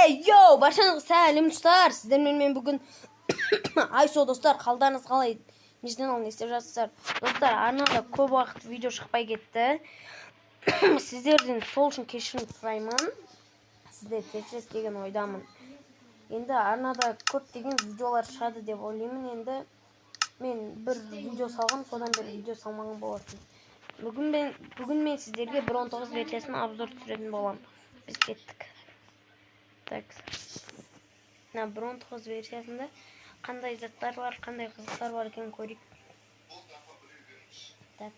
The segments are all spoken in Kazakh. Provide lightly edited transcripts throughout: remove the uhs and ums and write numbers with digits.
Йоу, баршаңызға сәлем достар. Сіздермен мен бүгін айсо достар, қалдарыңыз қалай? Нежден ал не істеп жатсыздар? Достар, арнада көп уақыт видео шықпай кетті. Сіздерден сол үшін кешірім сұраймын. Сіздер кешіресіз деген ойдамын. Енді арнада көптеген видеолар шығады деп ойлаймын. Енді мен бір видео салғам, содан бері видео салмаған болатын. Бүгін мен сіздерге 1.19 версиясын обзор түсіретін боламын. Біз кеттік. Так. 1.19 версиясында қандай заттар бар, қандай қызықтар бар екенін көрейік. Так.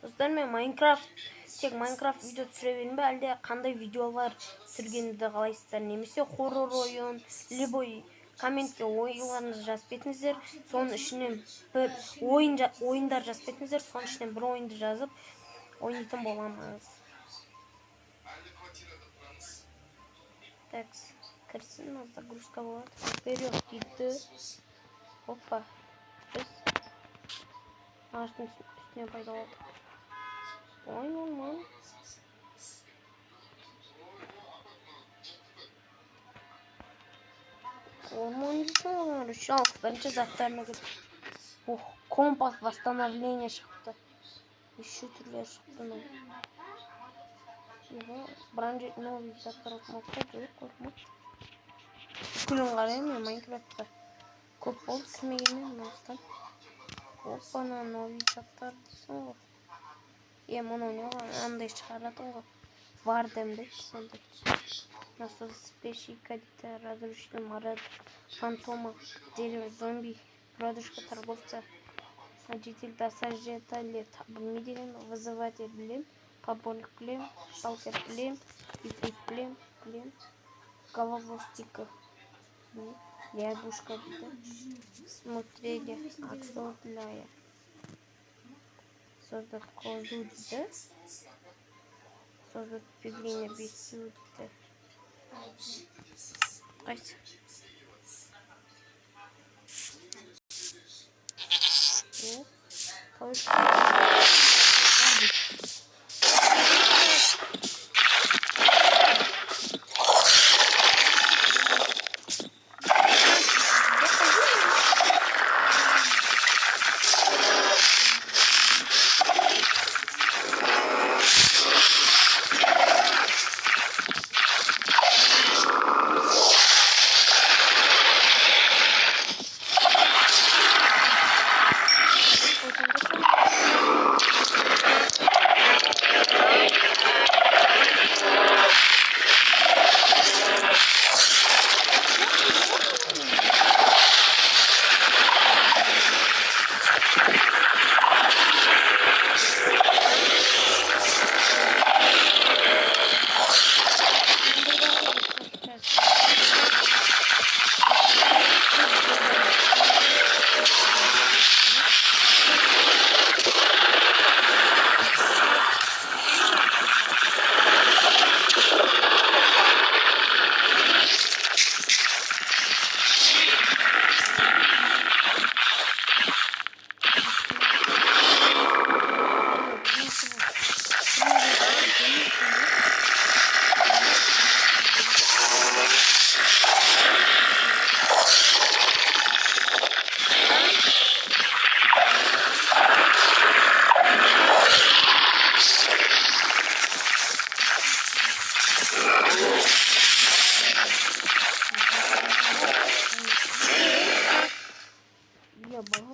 Достар, мен тек Майнкрафт видео түсіре берейін бе, әлде қандай видеолар түсіргенді қалайсыздар, немесе хоррор ойын, любой комментке ойларыңызды жазып кетіңіздер. Соның ішінен бір ойындар жазып кетіңіздер, соның ішінен бір ойынды жазып ойнайтын боламыз. Так, кірсін, аз загрузка болады. Вперед дейді. Опа. Біз ағаштың үстіне пайда болдық. Ой, нормально. Орман дейсің олар. Жалқы бірінші заттарына кетіп. Компас восстановление шықты. Еще түрлер шықты. Бранжет новый заттар оқымақта жүріп қорқма. Күлін қарайым мен Майнкрафтта. Көп болды кірмегенмен мынастан. Опана новый заттар дейсің ғой. Мұны не ғой, андай шығаратын ғой. Вардем дейді, сондай. Насос спешика дейді, разрушитель морад, фантома, дерево, зомби, продушка, торговца, житель досажета лет. Білмейдеген, вызыватель білем, поборник білем, сталкер білем, ифрит білем, головостика, лягушка дейді, смотрели, аксодляя. Создать козу дейді. Создать пиглиня бесю дейді. Қайсы.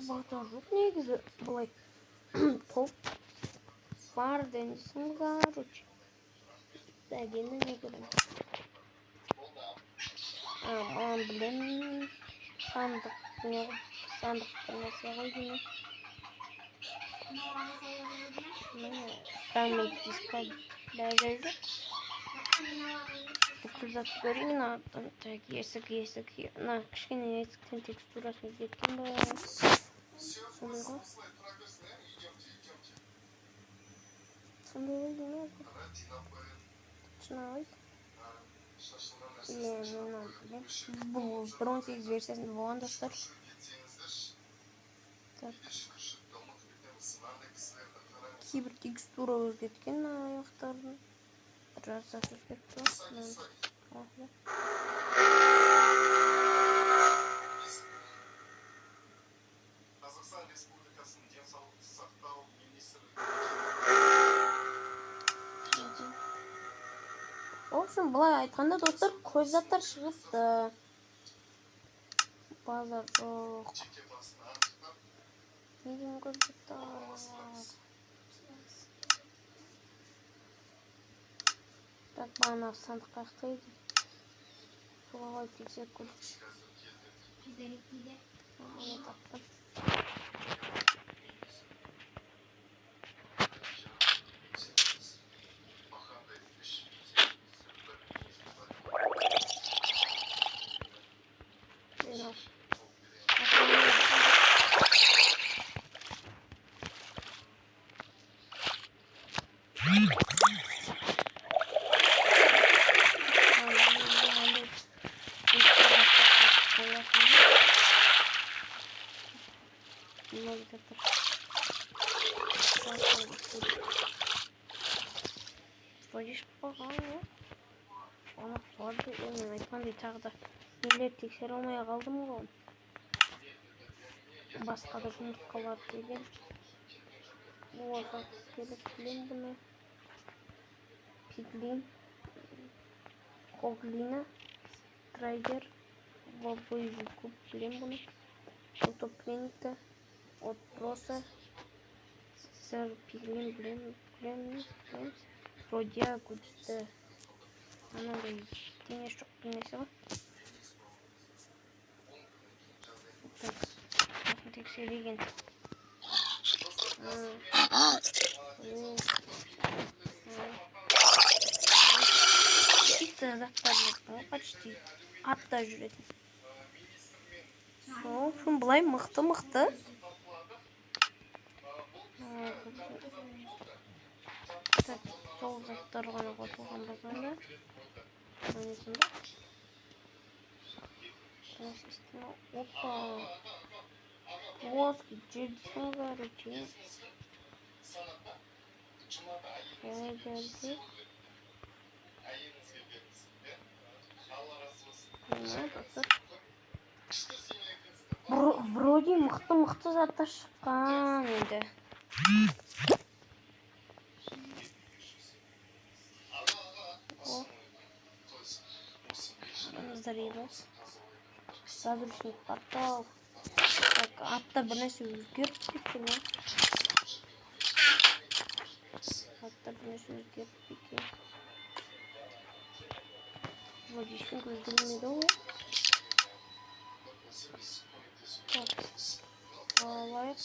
Бағыта жоқ негізі бұлай топ бар денесің короче. Дәгені не көрем. Маған білем сандық бірнәсе қойдың. Фрагмент диска бәжай жоқ. Бүкіл затты көрейін. Так, есік. Кішкене есіктен текстурасын кеткен ба. Сондай ғой. Сондай ғой деймін ғой. Шынағай. Bu Bronze 8 versiyasında olan dostlar. Так. Кейбір текстура өзгерткен аяқтарын. Жазасы өзгертті. Қазақстан Республикасының денсаулық сақтау министрлігі. В общем, былай айтқанда достар, көп заттар шығыпты. Базар жоқ. Не деймін көп заттар. Так, бана сандық қаяқтайды. Солай тексеріп көрдік. Оны таптым. Владишь погано. Оны қуады. Мен айтқандай тағы да нелер тексере алмай қалдым ғой. Басқа да жұмыртқалар деген. Оға келіп білем бұны. Пиглин. Хоглина. Трайдер. Вобойзу куб білем бұны. Утопленникті. Отпроса. Сэр Пиглин білем. Родия күдісті. Анандай дене жоқ денесі ғой. Так, тексереген. Чисто заттар жоқ, почти. Атта жүретін. В общем, былай мықты. Так, сол заттар ғана қосылған базарда. Несінде? Опа. Воски, жердесің короче. Жерде. Вроде мықты заттар шыққан енді. Зарыба. Разрушник портал. Так, атта бір нәрсе өзгеріп кетті ме? Водичкин көзделмеді ғой. Так, алайық.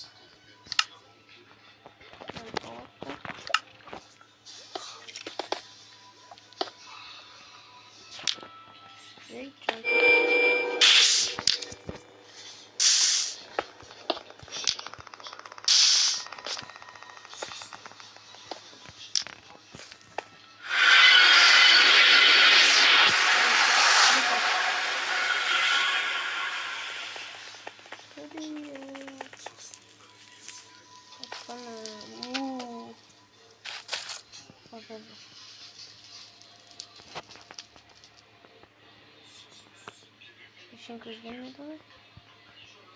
Еще көзделмеді ғой.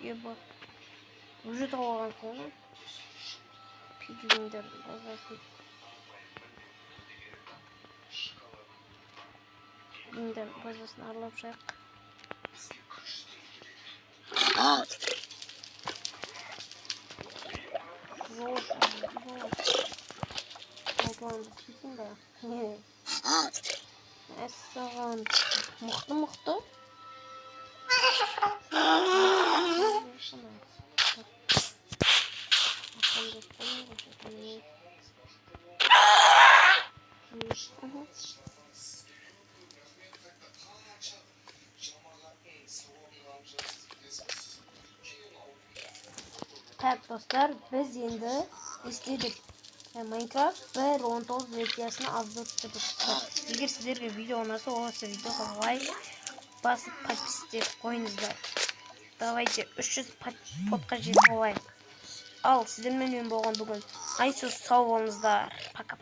Еба. Уже тауған соны. Пиглиндер базасын. Пиглиндер базасын аралап жайық. Вот. Алтуан біткен ба? Әссаған. Мұқты. Так, достар, біз енді естедік. Minecraft 1.19 versiyasını azdırıp tuttuk. Егер сіздерге видео ұнаса, осы видеоға лайк басып подписчик қойыңыздар. Давайте 300 подқа жетіп алайық. Ал сіздермен болған бүгін. Айсыз сау болыңыздар. Пока.